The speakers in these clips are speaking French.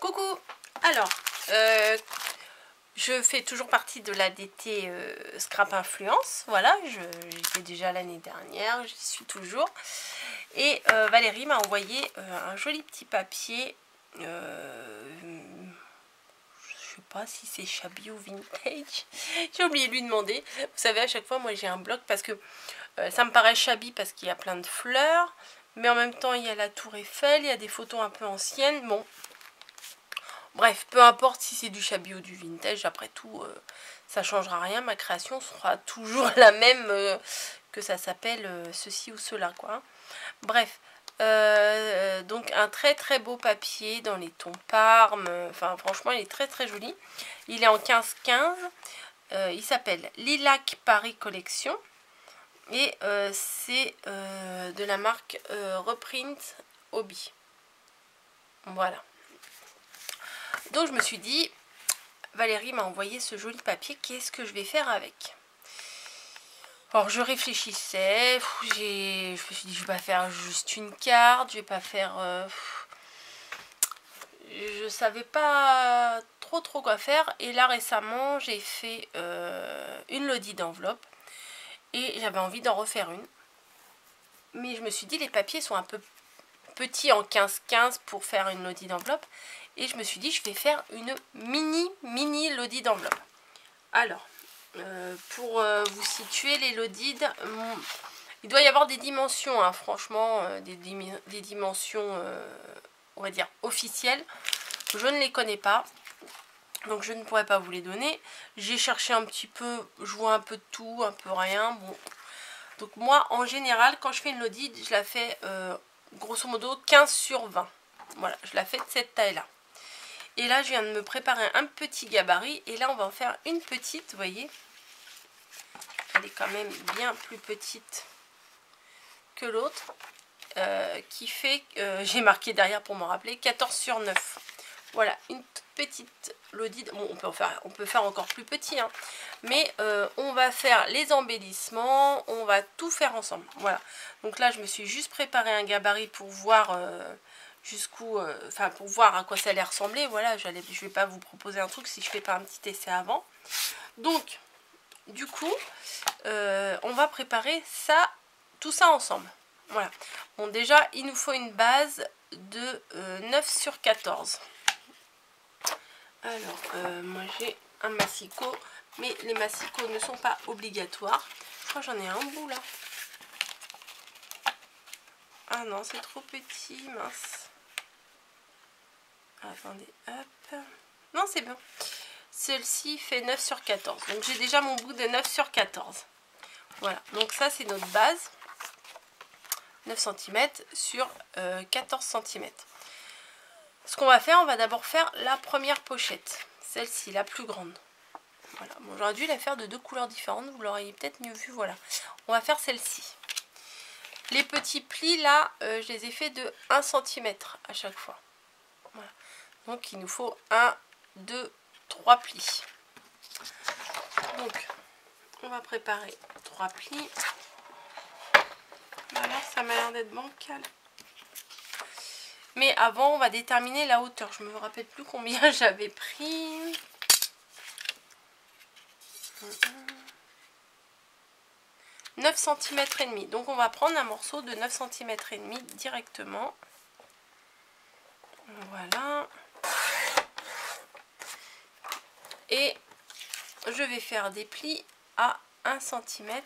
Coucou. Alors, je fais toujours partie de l'ADT Scrap Influence. Voilà, j'étais déjà l'année dernière, j'y suis toujours. Et Valérie m'a envoyé un joli petit papier. Je sais pas si c'est shabby ou vintage. J'ai oublié de lui demander. Vous savez, à chaque fois, moi j'ai un bloc parce que ça me paraît shabby parce qu'il y a plein de fleurs. Mais en même temps, il y a la tour Eiffel, il y a des photos un peu anciennes. Bon. Bref, peu importe si c'est du shabby ou du vintage, après tout, ça changera rien. Ma création sera toujours la même, que ça s'appelle ceci ou cela, quoi. Bref, donc un très très beau papier dans les tons Parme. Enfin, franchement, il est très très joli. Il est en 15-15. Il s'appelle Lilac Paris Collection. Et c'est de la marque Reprint Hobby. Voilà. Donc je me suis dit, Valérie m'a envoyé ce joli papier, qu'est-ce que je vais faire avec? Alors je réfléchissais, je me suis dit je vais pas faire juste une carte, je vais pas faire... je savais pas trop quoi faire. Et là récemment j'ai fait une lodi d'enveloppe et j'avais envie d'en refaire une. Mais je me suis dit les papiers sont un peu petits en 15-15 pour faire une lodi d'enveloppe. Et je me suis dit, je vais faire une mini lodi d'enveloppe. Alors, pour vous situer, les lodides, il doit y avoir des dimensions, hein, franchement, des dimensions, on va dire, officielles. Je ne les connais pas, donc je ne pourrais pas vous les donner. J'ai cherché un petit peu, je vois un peu de tout, un peu rien. Bon. Donc moi, en général, quand je fais une lodi, je la fais grosso modo 15/20. Voilà, je la fais de cette taille-là. Et là, je viens de me préparer un petit gabarit. Et là, on va en faire une petite, vous voyez. Elle est quand même bien plus petite que l'autre. Qui fait, j'ai marqué derrière pour me rappeler, 14/9. Voilà, une toute petite lodi. Bon, on peut faire encore plus petit. Hein, mais on va faire les embellissements. On va tout faire ensemble. Voilà. Donc là, je me suis juste préparé un gabarit pour voir... jusqu'où, enfin pour voir à quoi ça allait ressembler. Voilà, je vais pas vous proposer un truc si je fais pas un petit essai avant. Donc du coup on va préparer ça, tout ça ensemble. Voilà, bon, déjà il nous faut une base de 9/14. Alors moi j'ai un massicot, mais les massicots ne sont pas obligatoires. Je crois que j'en ai un bout là. Ah non, c'est trop petit, mince. Attendez, hop. Non, c'est bon. Celle-ci fait 9/14. Donc j'ai déjà mon bout de 9/14. Voilà, donc ça c'est notre base. 9 cm sur 14 cm. Ce qu'on va faire, on va d'abord faire la première pochette. Celle-ci, la plus grande. Voilà, bon, j'aurais dû la faire de deux couleurs différentes. Vous l'auriez peut-être mieux vu, voilà. On va faire celle-ci. Les petits plis, là, je les ai fait de 1 cm à chaque fois. Voilà. Donc il nous faut 1, 2, 3 plis. Donc on va préparer 3 plis. Voilà, ça m'a l'air d'être bancal. Mais avant on va déterminer la hauteur. Je me rappelle plus combien j'avais pris. « 9 cm et demi. Donc on va prendre un morceau de 9 cm et demi directement. Voilà. Et je vais faire des plis à 1 cm.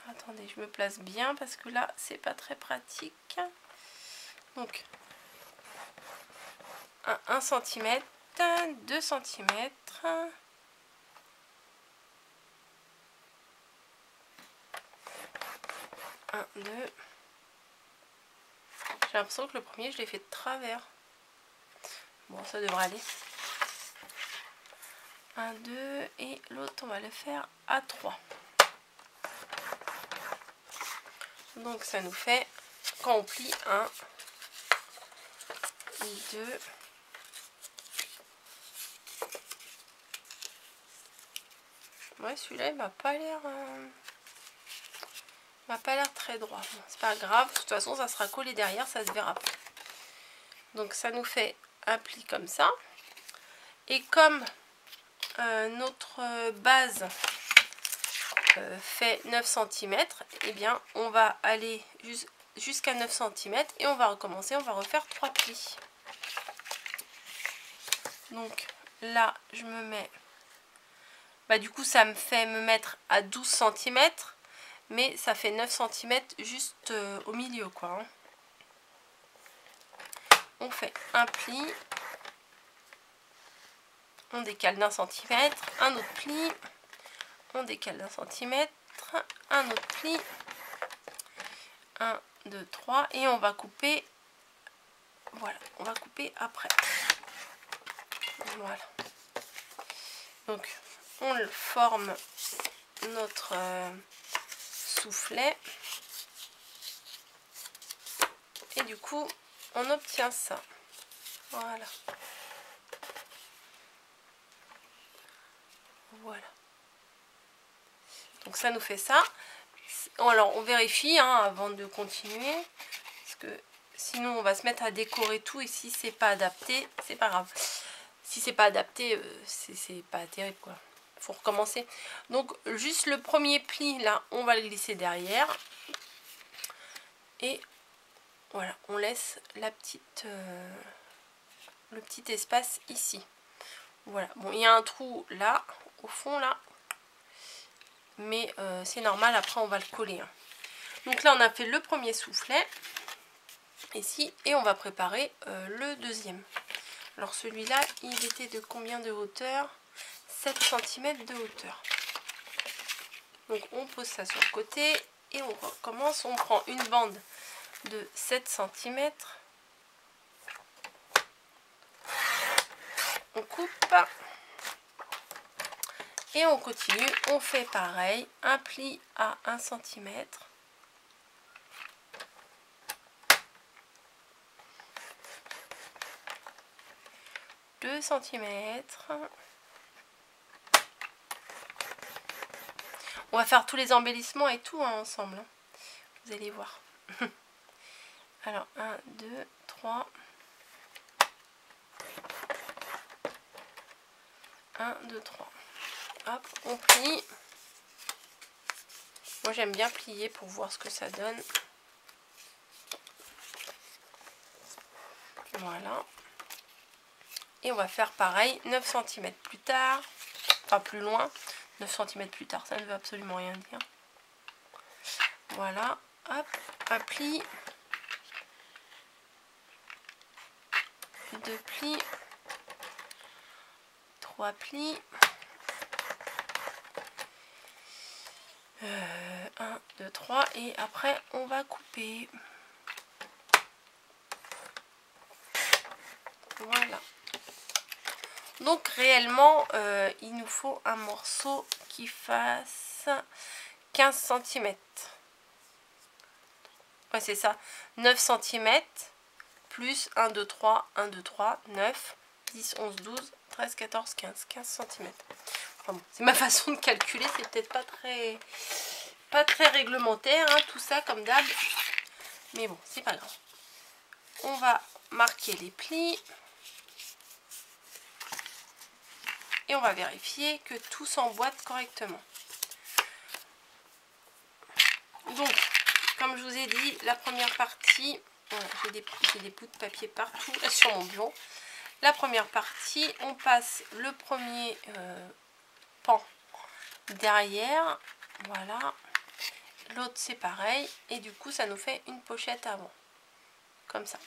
Attendez, je me place bien parce que là, c'est pas très pratique. Donc, 1 cm, 2 cm. 1, 2. J'ai l'impression que le premier, je l'ai fait de travers. Bon, ça devrait aller. 1, 2 et l'autre, on va le faire à 3. Donc, ça nous fait, quand on plie, 1, 2, ouais, celui-là, il m'a pas l'air... m'a pas l'air très droit. Bon, c'est pas grave, de toute façon ça sera collé derrière, ça se verra pas. Donc ça nous fait un pli comme ça. Et comme notre base fait 9 cm, et bien on va aller jusqu'à 9 cm et on va recommencer, on va refaire 3 plis. Donc là je me mets, du coup ça me fait me mettre à 12 cm, mais ça fait 9 cm juste au milieu quoi, hein. On fait un pli, on décale d'un centimètre, un autre pli, on décale d'un centimètre, un autre pli, 1, 2, 3, et on va couper, voilà, on va couper après. Voilà. Donc on forme notre soufflet et du coup on obtient ça. Voilà. Voilà. Donc ça nous fait ça. Alors on vérifie hein, avant de continuer, parce que sinon on va se mettre à décorer tout et si c'est pas adapté, c'est pas grave. Si c'est pas adapté, c'est pas terrible quoi. Faut recommencer. Donc juste le premier pli là, on va le glisser derrière. Et voilà, on laisse la petite, le petit espace ici. Voilà, bon il y a un trou là, au fond là. Mais c'est normal, après on va le coller. Hein. Donc là on a fait le premier soufflet. Ici, et on va préparer le deuxième. Alors celui-là, il était de combien de hauteur? 7 cm de hauteur. Donc on pose ça sur le côté et on recommence. On prend une bande de 7 cm. On coupe. Et on continue. On fait pareil. Un pli à 1 cm. 2 cm. On va faire tous les embellissements et tout hein, ensemble. Hein. Vous allez voir. Alors, 1, 2, 3. 1, 2, 3. Hop, on plie. Moi, j'aime bien plier pour voir ce que ça donne. Voilà. Et on va faire pareil 9 cm plus tard. Enfin, plus loin. 9 cm plus tard, ça ne veut absolument rien dire. Voilà. Hop, un pli. 2 plis. 3 plis. 1, 2, 3. Et après, on va couper. Voilà. Donc réellement, il nous faut un morceau qui fasse 15 cm. Ouais, c'est ça. 9 cm plus 1, 2, 3, 1, 2, 3, 9, 10, 11, 12, 13, 14, 15. 15 cm. Enfin bon, c'est ma façon de calculer. C'est peut-être pas très réglementaire, hein, tout ça comme d'hab. Mais bon, c'est pas grave. On va marquer les plis. Et on va vérifier que tout s'emboîte correctement. Donc, comme je vous ai dit, la première partie, j'ai des bouts de papier partout là, sur mon bureau. La première partie, on passe le premier pan derrière. Voilà. L'autre, c'est pareil. Et du coup, ça nous fait une pochette avant. Comme ça.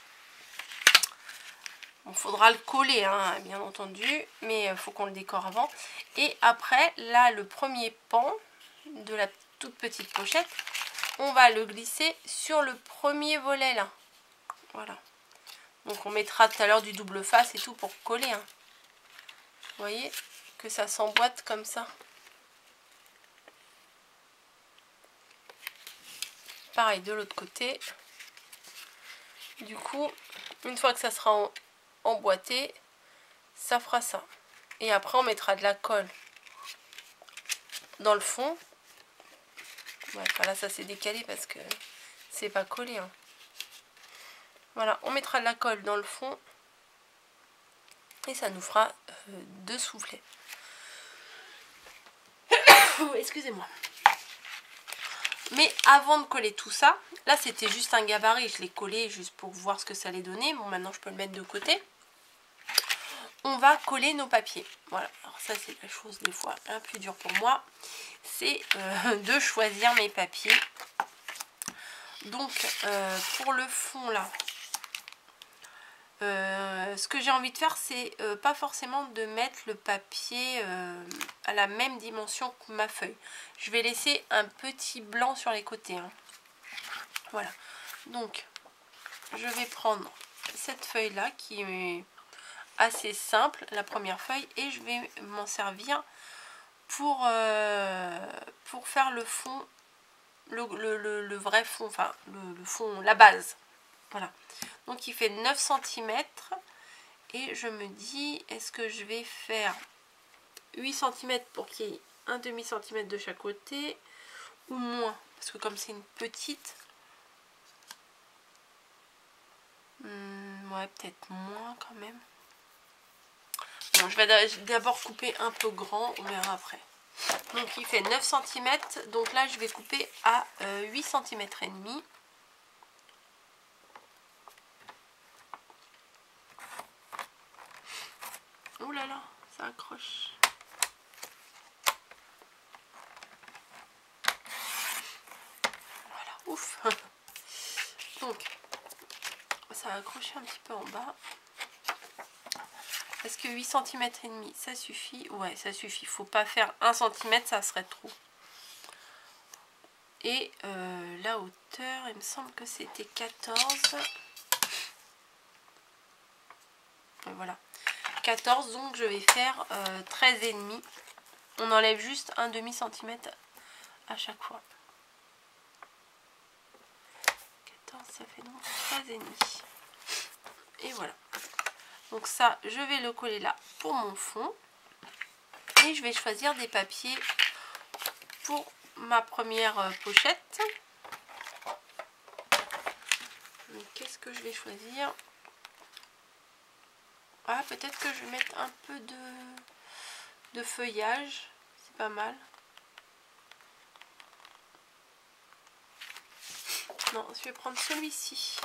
Il faudra le coller, hein, bien entendu, mais il faut qu'on le décore avant. Et après, là, le premier pan de la toute petite pochette, on va le glisser sur le premier volet, là. Voilà. Donc, on mettra tout à l'heure du double face et tout pour coller. Hein. Vous voyez que ça s'emboîte comme ça. Pareil de l'autre côté. Du coup, une fois que ça sera emboîté, ça fera ça. Et après on mettra de la colle dans le fond Ouais, enfin là ça s'est décalé parce que c'est pas collé. Hein. Voilà, on mettra de la colle dans le fond. Et ça nous fera 2 soufflets. Excusez-moi. Mais avant de coller tout ça, là c'était juste un gabarit, je l'ai collé juste pour voir ce que ça allait donner. Bon, maintenant je peux le mettre de côté. On va coller nos papiers. Voilà, alors ça c'est la chose des fois un peu dure pour moi. C'est de choisir mes papiers. Donc pour le fond là, ce que j'ai envie de faire, c'est pas forcément de mettre le papier à la même dimension que ma feuille. Je vais laisser un petit blanc sur les côtés. Hein. Voilà. Donc, je vais prendre cette feuille-là qui est assez simple, la première feuille, et je vais m'en servir pour faire le fond, le vrai fond, enfin le fond, la base. Voilà. Donc il fait 9 cm et je me dis, est-ce que je vais faire 8 cm pour qu'il y ait un demi centimètre de chaque côté ou moins, parce que comme c'est une petite, ouais, peut-être moins quand même. Bon, je vais d'abord couper un peu grand, on verra après. Donc il fait 9 cm, donc là je vais couper à 8 cm et demi. Oh là là, ça accroche. Voilà, ouf. Donc, ça a accroché un petit peu en bas. Est-ce que 8 cm et demi, ça suffit? Ouais, ça suffit. Faut pas faire 1 cm, ça serait trop. Et la hauteur, il me semble que c'était 14. Et voilà. 14, donc je vais faire 13 et demi. On enlève juste un demi centimètre à chaque fois. 14, ça fait donc 13 et demi. Et voilà. Donc ça, je vais le coller là pour mon fond. Et je vais choisir des papiers pour ma première pochette. Qu'est-ce que je vais choisir? Ah, peut-être que je vais mettre un peu de feuillage. C'est pas mal. Non, je vais prendre celui-ci.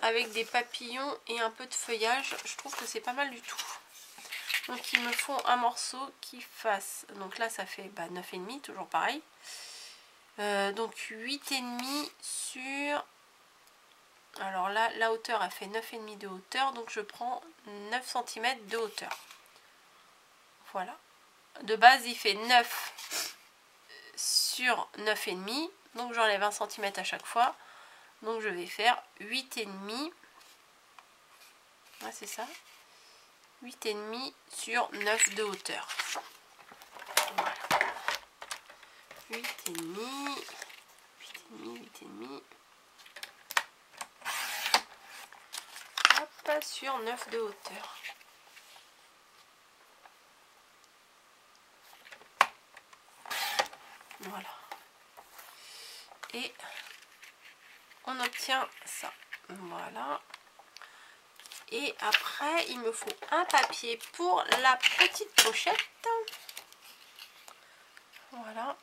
Avec des papillons et un peu de feuillage. Je trouve que c'est pas mal du tout. Donc il me faut un morceau qui fasse... Donc là ça fait 9,5, toujours pareil. Donc 8,5 sur... Alors là, la hauteur a fait 9,5 de hauteur. Donc je prends 9 cm de hauteur. Voilà. De base il fait 9 sur 9,5. Donc j'enlève 1 cm à chaque fois. Donc je vais faire 8,5. Ouais, c'est ça. 8,5 sur 9 de hauteur. Voilà. 8,5. 8,5. Hop, sur 9 de hauteur. Voilà. Et on obtient ça. Voilà. Et après, il me faut un papier pour la petite pochette. Voilà.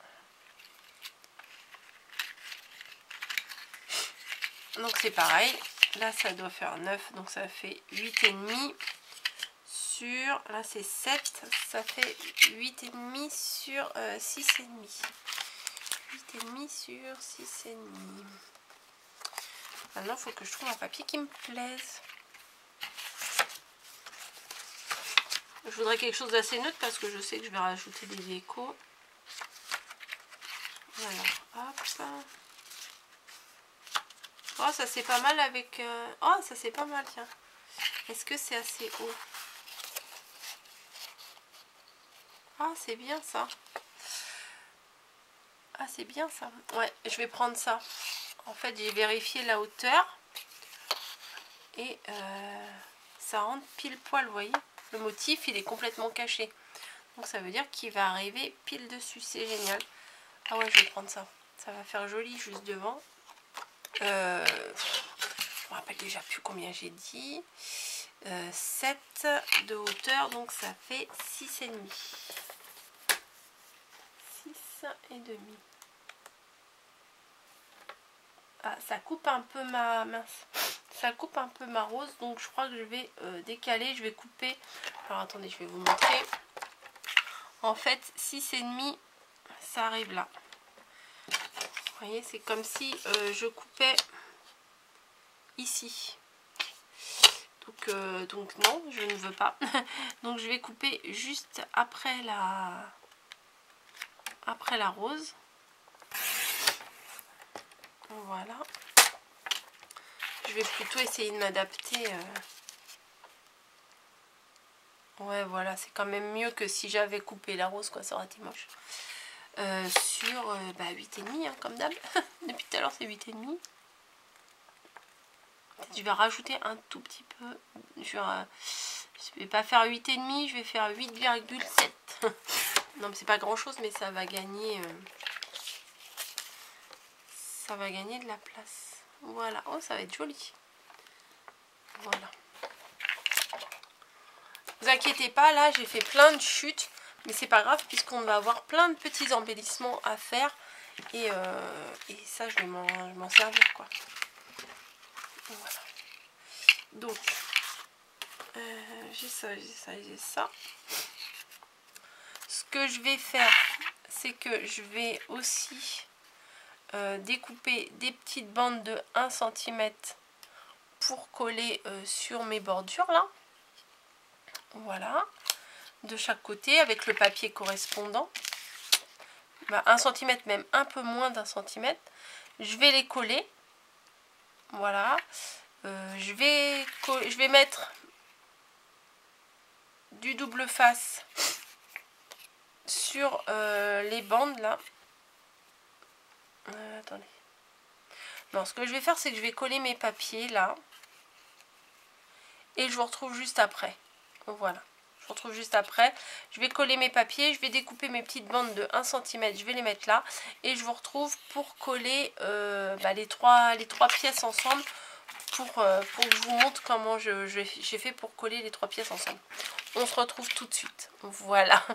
Donc c'est pareil. Là, ça doit faire 9. Donc ça fait 8,5 sur... Là, c'est 7. Ça fait 8,5 sur 6,5. 8,5 sur 6,5. Maintenant, il faut que je trouve un papier qui me plaise. Je voudrais quelque chose d'assez neutre parce que je sais que je vais rajouter des échos. Voilà, hop. Oh, ça c'est pas mal avec... Oh, ça c'est pas mal, tiens. Est-ce que c'est assez haut? Ah, c'est bien ça. Ah, c'est bien ça. Ouais, je vais prendre ça. En fait, j'ai vérifié la hauteur. Et ça rentre pile poil, vous voyez. Le motif, il est complètement caché. Donc ça veut dire qu'il va arriver pile dessus. C'est génial. Ah ouais, je vais prendre ça. Ça va faire joli juste devant. Je me rappelle déjà plus combien j'ai dit. 7 de hauteur, donc ça fait 6,5. 6,5. Ah, ça coupe un peu ma mince. Ça coupe un peu ma rose, donc je crois que je vais décaler, je vais couper. Alors attendez, je vais vous montrer. En fait, 6,5, ça arrive là. Vous voyez, c'est comme si je coupais ici. Donc non, je ne veux pas. Donc je vais couper juste après la rose. Voilà. Je vais plutôt essayer de m'adapter. Ouais, voilà, c'est quand même mieux que si j'avais coupé la rose, quoi, ça aurait été moche. Sur 8,5, hein, comme d'hab. Depuis tout à l'heure, c'est 8,5. Je vais rajouter un tout petit peu. Je vais pas faire 8,5, je vais faire 8,7. Non, mais c'est pas grand chose, mais ça va gagner. Ça va gagner de la place. Voilà. Oh, ça va être joli. Voilà. Vous inquiétez pas, là j'ai fait plein de chutes, mais c'est pas grave puisqu'on va avoir plein de petits embellissements à faire et ça je vais m'en servir, quoi. Voilà. Donc j'ai ça, j'ai ça, j'ai ça. Ce que je vais faire, c'est que je vais aussi découper des petites bandes de 1 cm pour coller sur mes bordures là. Voilà, de chaque côté avec le papier correspondant. 1 cm, même un peu moins d'1 cm. Je vais les coller. Voilà. Je vais mettre du double face sur les bandes là. Attendez. Non, ce que je vais faire, c'est que je vais coller mes papiers là. Et je vous retrouve juste après. Voilà. Je vous retrouve juste après. Je vais coller mes papiers. Je vais découper mes petites bandes de 1 cm. Je vais les mettre là. Et je vous retrouve pour coller les trois pièces ensemble. Pour que je vous montre comment j'ai fait pour coller les 3 pièces ensemble. On se retrouve tout de suite. Voilà.